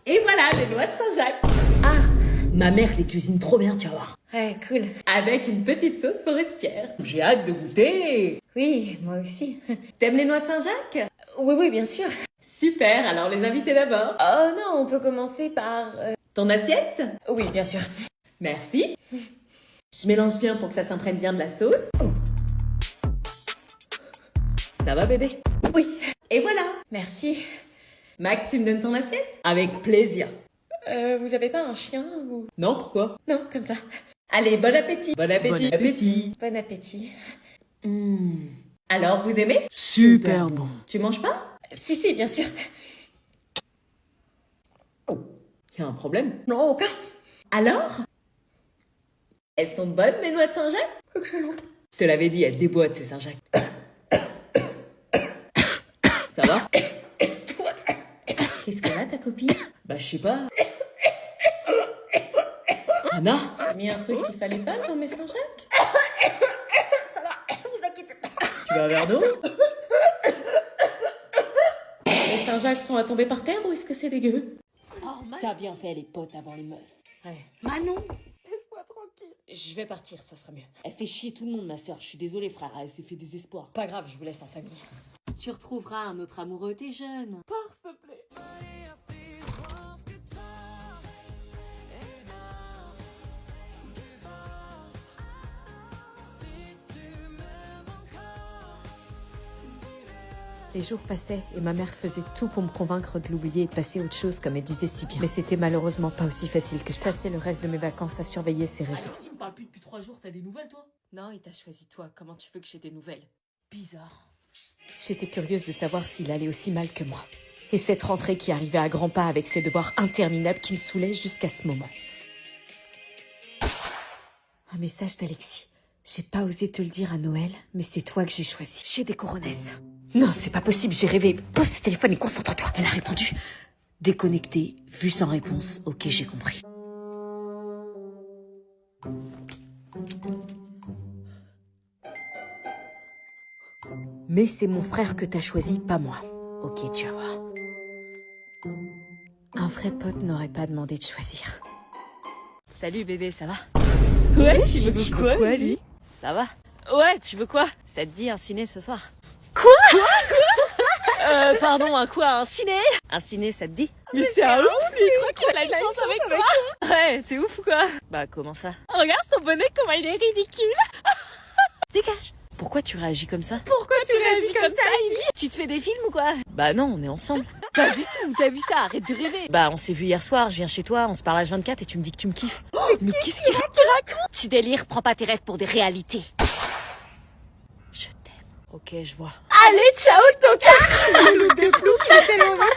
Et voilà, les noix de Saint-Jacques. Ah, ma mère les cuisine trop bien, tu vas voir. Ouais, cool. Avec une petite sauce forestière. J'ai hâte de goûter. Oui, moi aussi. T'aimes les noix de Saint-Jacques? Oui, oui, bien sûr. Super, alors les invités d'abord. Oh non, on peut commencer par... Ton assiette? Oui, bien sûr. Merci. Je mélange bien pour que ça s'imprègne bien de la sauce. Ça va, bébé? Oui. Et voilà. Merci. Max, tu me donnes ton assiette? Avec plaisir. Vous avez pas un chien ou... Non, pourquoi? Non, comme ça. Allez, bon appétit. Bon appétit. Bon appétit. Bon appétit. Alors, vous aimez? Super bon. Tu manges pas? Si, bien sûr. Y a un problème? Non, aucun. Alors? Elles sont bonnes, mes noix de Saint-Jacques? Excellent. Je te l'avais dit, elles déboîtent, ces Saint-Jacques. Ça va? Qu'est-ce qu'elle a, ta copine? Bah, je sais pas. Anna? T'as mis un truc qu'il fallait pas dans mes Saint-Jacques? Ça va, vous inquiétez pas. Tu veux un verre d'eau? Les Saint-Jacques sont à tomber par terre ou est-ce que c'est dégueu? T'as bien fait les potes avant les meufs. Ouais. Manon, Laisse-moi tranquille. Je vais partir, ça sera mieux. Elle fait chier tout le monde, ma sœur. Je suis désolée, frère. Elle s'est fait des espoirs. Pas grave, je vous laisse en famille. Tu retrouveras un autre amoureux, t'es jeune. Pars, s'il te plaît. Les jours passaient et ma mère faisait tout pour me convaincre de l'oublier et de passer à autre chose comme elle disait si bien. Mais c'était malheureusement pas aussi facile que ça. C'est le reste de mes vacances à surveiller ses réseaux. Alexis me parle plus depuis 3 jours. T'as des nouvelles, toi? Non, il t'a choisi toi. Comment tu veux que j'ai des nouvelles? Bizarre. J'étais curieuse de savoir s'il allait aussi mal que moi. Et cette rentrée qui arrivait à grands pas avec ses devoirs interminables qui me saoulaient jusqu'à ce moment. Un message d'Alexis. J'ai pas osé te le dire à Noël, mais c'est toi que j'ai choisi. Chez des coronesses. Non, c'est pas possible, j'ai rêvé. Pose ce téléphone et concentre-toi. Elle a répondu. Déconnecté, vue sans réponse. Ok, j'ai compris. Mais c'est mon frère que t'as choisi, pas moi. Ok, tu vas voir. Un vrai pote n'aurait pas demandé de choisir. Salut bébé, ça va? Ouais, tu veux quoi, lui? Ça va? Ouais, tu veux quoi? Ça te dit un ciné ce soir? Pardon, un quoi? Un ciné? Un ciné, ça te dit? Mais c'est un ouf, lui. Il croit qu'il a une chance avec toi. Ouais, t'es ouf ou quoi? Bah, comment ça? Regarde son bonnet, comment il est ridicule. Dégage! Pourquoi tu réagis comme ça? Pourquoi tu réagis comme ça, il dit? Tu te fais des films ou quoi? Bah non, on est ensemble. Pas du tout, t'as vu ça? Arrête de rêver. Bah, on s'est vu hier soir, je viens chez toi, on se parle H24 et tu me dis que tu me kiffes. Mais qu'est-ce qu'il raconte? Petit délire, prends pas tes rêves pour des réalités. Je t'aime. Ok, je vois. Allez, ciao, tocard. Le look de flou qui est tellement moche.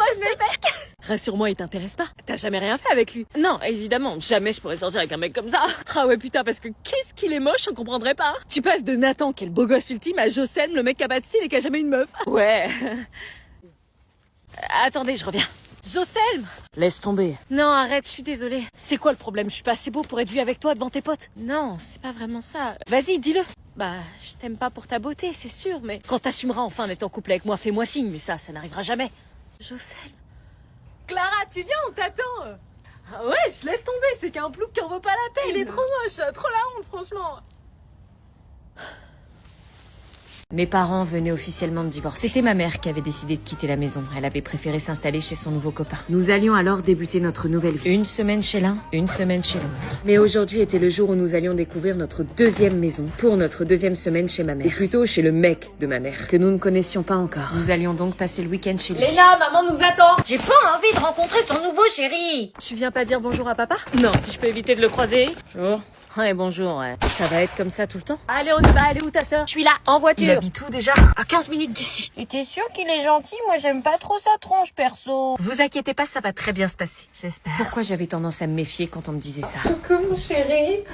Rassure-moi, il t'intéresse pas? T'as jamais rien fait avec lui? Non, évidemment, jamais je pourrais sortir avec un mec comme ça. Ah ouais, putain, parce que qu'est-ce qu'il est moche, on comprendrait pas. Tu passes de Nathan, qui est le beau gosse ultime, à Josem, le mec qui a pas de style et qui a jamais une meuf. Ouais. Attendez, je reviens. Josem! Laisse tomber. Non, arrête, je suis désolée. C'est quoi le problème? Je suis pas assez beau pour être vu avec toi devant tes potes? Non, c'est pas vraiment ça. Vas-y, dis-le. Bah, je t'aime pas pour ta beauté, c'est sûr, mais... Quand t'assumeras enfin d'être en couple avec moi, fais-moi signe, mais ça n'arrivera jamais. Josem. Clara, tu viens, on t'attend. Ah ouais, je laisse tomber, c'est qu'un plouc qui en vaut pas la peine. Il est trop moche, trop la honte, franchement. Mes parents venaient officiellement de divorcer. C'était ma mère qui avait décidé de quitter la maison. Elle avait préféré s'installer chez son nouveau copain. Nous allions alors débuter notre nouvelle vie. Une semaine chez l'un, une semaine chez l'autre. Mais aujourd'hui était le jour où nous allions découvrir notre deuxième maison pour notre deuxième semaine chez ma mère. Ou plutôt chez le mec de ma mère, que nous ne connaissions pas encore. Nous allions donc passer le week-end chez lui. Léna, maman nous attend. J'ai pas envie de rencontrer ton nouveau chéri. Tu viens pas dire bonjour à papa? Non, si je peux éviter de le croiser. Bonjour. Ouais, bonjour, ouais. Ça va être comme ça tout le temps? Allez, on y va, elle est où ta sœur? Je suis là, en Il voiture. habite où déjà? À 15 minutes d'ici. Et t'es sûr qu'il est gentil? Moi, j'aime pas trop sa tronche, perso. Vous inquiétez pas, ça va très bien se passer. J'espère. Pourquoi j'avais tendance à me méfier quand on me disait ça? Coucou, mon chéri.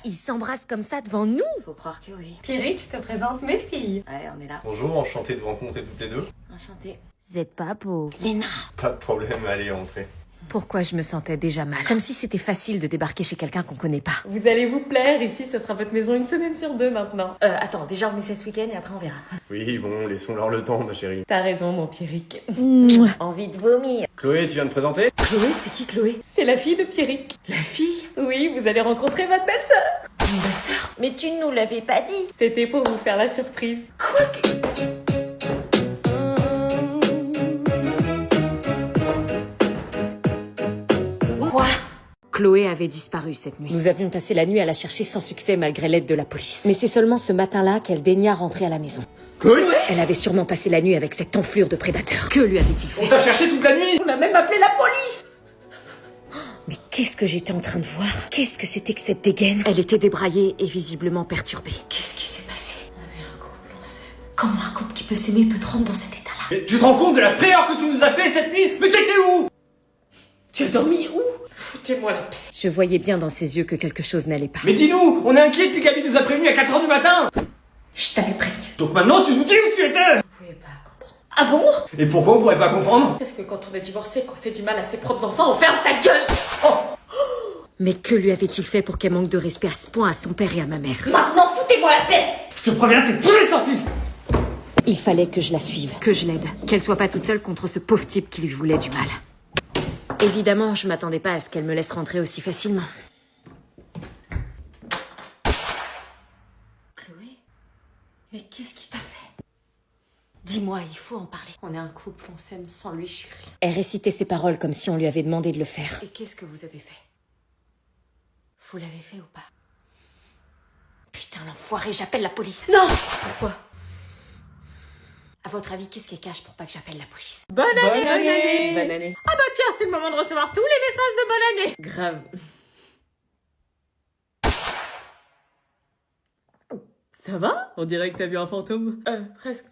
Ils s'embrassent comme ça devant nous? Faut croire que oui. Pierrick, je te présente mes filles. Ouais, on est là. Bonjour, enchanté de vous rencontrer toutes les deux. Enchanté. Vous êtes pas beau. Léna. Pas de problème, allez, entrez. Pourquoi je me sentais déjà mal? Comme si c'était facile de débarquer chez quelqu'un qu'on connaît pas. Vous allez vous plaire, ici ce sera votre maison 1 semaine sur 2 maintenant. Attends, déjà on essaie ce week-end et après on verra. Oui, bon, laissons-leur le temps, ma chérie. T'as raison mon Pierrick. Envie de vomir. Chloé, tu viens de présenter? Chloé, c'est qui Chloé? C'est la fille de Pierrick. La fille? Oui, vous allez rencontrer votre belle-sœur. Une belle-sœur? Mais tu ne nous l'avais pas dit. C'était pour vous faire la surprise. Quoi? Chloé avait disparu cette nuit. Nous avions passé la nuit à la chercher sans succès malgré l'aide de la police. Mais c'est seulement ce matin-là qu'elle daigna rentrer à la maison. Chloé? Elle avait sûrement passé la nuit avec cette enflure de prédateur. Que lui avait-il fait? On t'a cherché toute la nuit! On a même appelé la police! Mais qu'est-ce que j'étais en train de voir? Qu'est-ce que c'était que cette dégaine? Elle était débraillée et visiblement perturbée. Qu'est-ce qui s'est passé? On avait un couple, on s'aime. Comment un couple qui peut s'aimer peut te rendre dans cet état-là? Mais tu te rends compte de la frayeur que tu nous as fait cette nuit? Mais t'étais où? Tu as dormi où? Foutez-moi la paix. Je voyais bien dans ses yeux que quelque chose n'allait pas. Mais dis-nous, on est inquiets depuis qu'Abby nous a prévenus à 4h du matin! Je t'avais prévenu. Donc maintenant tu nous dis où tu étais! Vous pouvez pas comprendre. Ah bon? Et pourquoi on pourrait pas comprendre? Parce que quand on est divorcé, qu'on fait du mal à ses propres enfants, on ferme sa gueule! Oh! Mais que lui avait-il fait pour qu'elle manque de respect à ce point à son père et à ma mère? Maintenant, foutez-moi la paix! Je te préviens, t'es plus sorti! Il fallait que je la suive, que je l'aide, qu'elle soit pas toute seule contre ce pauvre type qui lui voulait du mal. Évidemment, je m'attendais pas à ce qu'elle me laisse rentrer aussi facilement. Chloé? Mais qu'est-ce qui t'a fait? Dis-moi, il faut en parler. On est un couple, on s'aime sans lui, je suis rien. Elle récitait ses paroles comme si on lui avait demandé de le faire. Et qu'est-ce que vous avez fait? Vous l'avez fait ou pas? Putain, l'enfoiré, j'appelle la police. Non! Pourquoi? À votre avis, qu'est-ce qu'elle cache pour pas que j'appelle la police? Bonne année! Bonne année! Ah bah tiens, c'est le moment de recevoir tous les messages de bonne année! Grave. Ça va? On dirait que t'as vu un fantôme. Presque.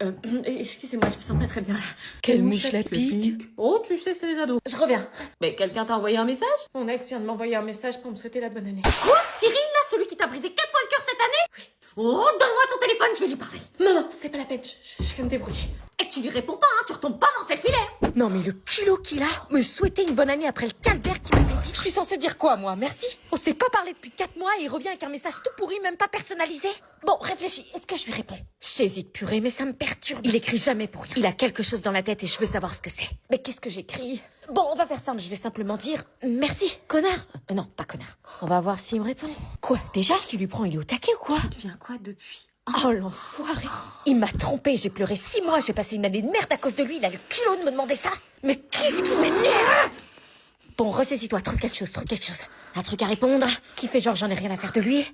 Excusez-moi, je me sens pas très bien. Quelle mouche la pique? Oh, tu sais, c'est les ados. Je reviens. Mais quelqu'un t'a envoyé un message? Mon ex vient de m'envoyer un message pour me souhaiter la bonne année. Quoi? Cyril, là, celui qui t'a brisé 4 fois le cœur cette année? Oui. Oh, donne-moi ton téléphone, je vais lui parler. Non, c'est pas la peine, je vais me débrouiller. Et tu lui réponds pas, hein, tu retombes pas dans ses filets. Non, mais le culot qu'il a, me souhaiter une bonne année après le calvaire qu'il m'a fait vivre. Je suis censée dire quoi, moi? Merci? On s'est pas parlé depuis 4 mois et il revient avec un message tout pourri, même pas personnalisé. Bon, réfléchis, est-ce que je lui réponds? J'hésite, purée, mais ça me perturbe. Il écrit jamais pour rien. Il a quelque chose dans la tête et je veux savoir ce que c'est. Mais qu'est-ce que j'écris? Bon, on va faire simple, je vais simplement dire merci, connard. Non, pas connard. On va voir s'il me répond. Quoi? Déjà, ce qu'il lui prend, il est au taquet ou quoi? Il devient quoi depuis? Oh, l'enfoiré. Il m'a trompé, j'ai pleuré 6 mois, j'ai passé une année de merde à cause de lui, il a le culot de me demander ça. Mais qu'est-ce qui m'énerve? Bon, ressaisis-toi, trouve quelque chose. Un truc à répondre, qui fait genre j'en ai rien à faire de lui.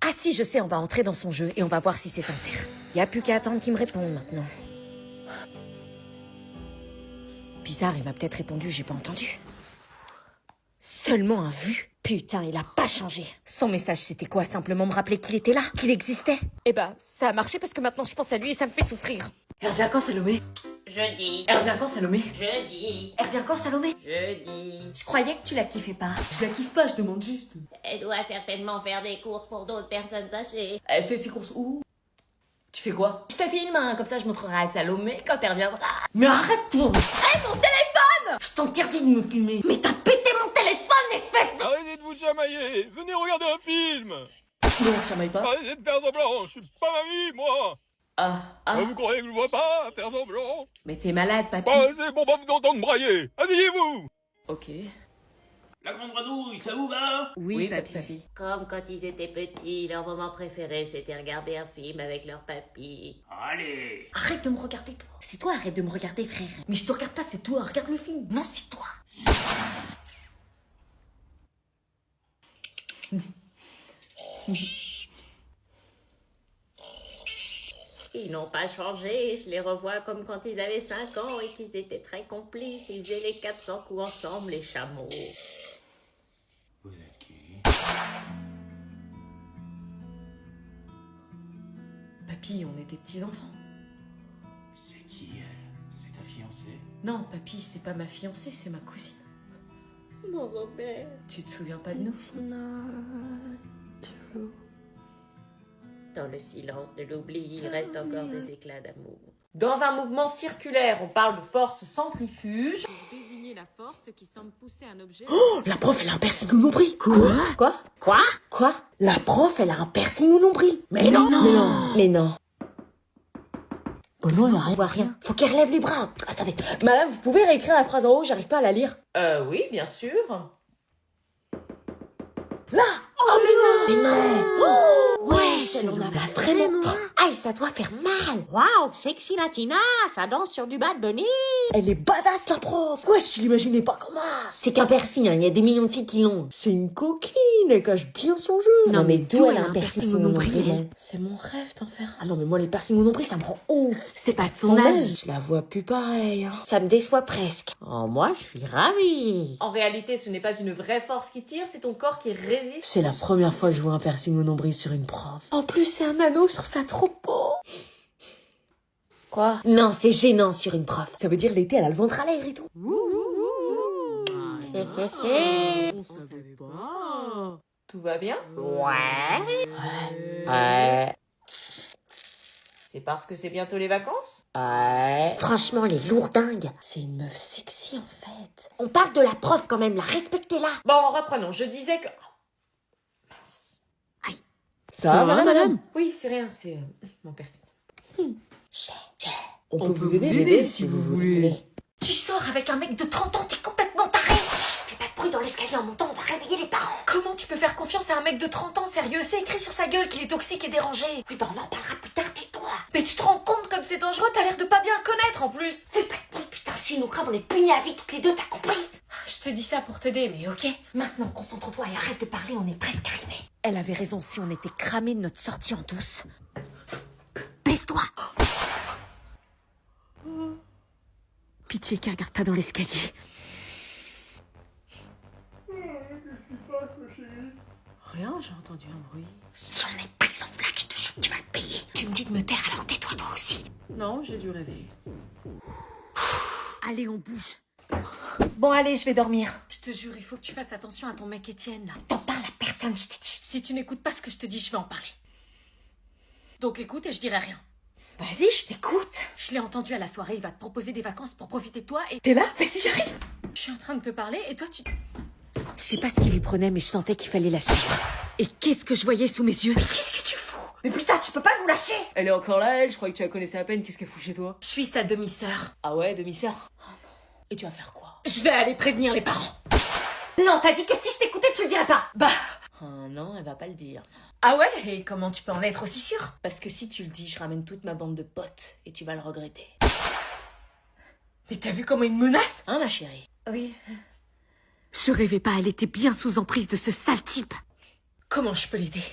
Ah si, je sais, on va entrer dans son jeu et on va voir si c'est sincère. Y a plus qu'à attendre qu'il me réponde maintenant. Bizarre, il m'a peut-être répondu, j'ai pas entendu. Seulement un vu. Putain, il a pas changé. Son message, c'était quoi? Simplement me rappeler qu'il était là, qu'il existait. Eh ben, ça a marché parce que maintenant je pense à lui et ça me fait souffrir. Elle revient quand, Salomé? Jeudi. Elle revient quand, Salomé? Jeudi. Elle revient quand, Salomé? Jeudi. Je croyais que tu la kiffais pas. Je la kiffe pas, je demande juste. Elle doit certainement faire des courses pour d'autres personnes âgées. Elle fait ses courses où? Tu fais quoi? Je te filme, hein, comme ça je montrerai à Salomé quand elle reviendra. Mais arrête-toi! Hé, mon téléphone! Je t'interdis de me filmer. Mais t'as pété mon téléphone, espèce de... Arrêtez de vous chamailler! Venez regarder un film! Non, on se chamaille pas. Arrêtez de faire semblant! Je suis pas mamie, moi! Vous croyez que je vois pas faire semblant? Mais t'es malade, papy. Bah, c'est pour pas vous entendre brailler! Asseyez-vous! Ok. La grande grenouille, ça vous va? Oui, papy. Comme quand ils étaient petits, leur moment préféré c'était regarder un film avec leur papy. Allez! Arrête de me regarder, toi. C'est toi, arrête de me regarder, frère. Mais je te regarde pas, c'est toi. Regarde le film. Non, c'est toi. Ils n'ont pas changé, je les revois comme quand ils avaient 5 ans et qu'ils étaient très complices. Ils faisaient les 400 coups ensemble, les chameaux. Vous êtes qui? Papy, on était petits-enfants. C'est qui elle? C'est ta fiancée? Non, papy, c'est pas ma fiancée, c'est ma cousine. Mon Robert. Tu te souviens pas de nous? Dans le silence de l'oubli, il reste encore des éclats d'amour. Dans un mouvement circulaire, on parle de force centrifuge. Pour désigner manier la force qui semble pousser un objet... Oh, la prof, elle a un piercing au nombril. Quoi? La prof, elle a un piercing au nombril. Mais non. Oh non, elle voit rien. Faut qu'elle relève les bras. Attendez, madame, vous pouvez réécrire la phrase en haut, j'arrive pas à la lire. Oui, bien sûr. Là. Oh mais non. Wesh, Elle en a vraiment pas. Aïe, ça doit faire mal. Waouh, sexy Latina, ça danse sur du Bad Bunny. Elle est badass, la prof. Wesh, je l'imaginais pas comme ça. C'est qu'un piercing, il y a des millions de filles qui l'ont. C'est une coquine, elle cache bien son jeu. Non, mais d'où elle a un piercing au nombril? C'est mon rêve d'en faire. Ah non, mais moi, les piercings au nombril, ça me rend ouf. C'est pas de son âge. Je la vois plus pareil. Hein. Ça me déçoit presque. Oh, moi, je suis ravie. En réalité, ce n'est pas une vraie force qui tire, c'est ton corps qui résiste. C'est la première fois que je vois un piercing au nombril sur une prof. En plus, c'est un anneau, je trouve ça trop beau. Quoi? Non, c'est gênant sur une prof. Ça veut dire l'été, elle a le ventre à l'air et tout. On savait pas. Tout va bien? Ouais. C'est parce que c'est bientôt les vacances? Franchement, les lourdingues. C'est une meuf sexy, en fait. On parle de la prof quand même, la respectez-la. Bon, reprenons. Je disais que... Ça va, madame? Oui, c'est rien, c'est mon piercing. On peut vous aider si vous voulez. Tu sors avec un mec de 30 ans, t'es complètement taré. Fais pas de bruit dans l'escalier en montant, on va réveiller les parents. Comment tu peux faire confiance à un mec de 30 ans, sérieux? C'est écrit sur sa gueule qu'il est toxique et dérangé. Oui, bah on en parlera plus tard, tais-toi. Mais tu te rends compte comme c'est dangereux? T'as l'air de pas bien le connaître en plus. Fais pas de bruit, putain, si nous crame, on est punis à vie toutes les deux, t'as compris? Je te dis ça pour t'aider, mais ok. Maintenant, concentre-toi et arrête de parler, on est presque arrivé. Elle avait raison, si on était cramés de notre sortie en douce. Baisse-toi. Pitié qu'elle regarde pas dans l'escalier. Rien, j'ai entendu un bruit. Si on est pris en flaque, je te jure que tu vas le payer. Tu me dis de me taire, alors tais-toi toi aussi. Non, j'ai dû rêver. Allez, on bouge. Bon, allez, je vais dormir. Je te jure, il faut que tu fasses attention à ton mec Étienne, là. T'en parles à personne, je t'ai dit. Si tu n'écoutes pas ce que je te dis, je vais en parler. Donc écoute et je dirai rien. Vas-y, je t'écoute. Je l'ai entendu à la soirée, il va te proposer des vacances pour profiter de toi et... T'es là? Vas-y, j'arrive. Je suis en train de te parler et toi tu... Je sais pas ce qui lui prenait, mais je sentais qu'il fallait la suivre. Et qu'est-ce que je voyais sous mes yeux? Qu'est-ce que tu fous? Mais putain, tu peux pas nous lâcher. Elle est encore là, elle? Je croyais que tu la connaissais à peine. Qu'est-ce qu'elle fout chez toi? Je suis sa demi-sœur. Ah ouais, demi-sœur? Et tu vas faire quoi? Je vais aller prévenir les parents. Non, t'as dit que si je t'écoutais, tu le dirais pas. Bah... Non, elle va pas le dire. Ah ouais? Et comment tu peux en être aussi sûre? Parce que si tu le dis, je ramène toute ma bande de potes et tu vas le regretter. Mais t'as vu comment il me menace? Hein, ma chérie? Oui. Je rêvais pas, elle était bien sous emprise de ce sale type. Comment je peux l'aider?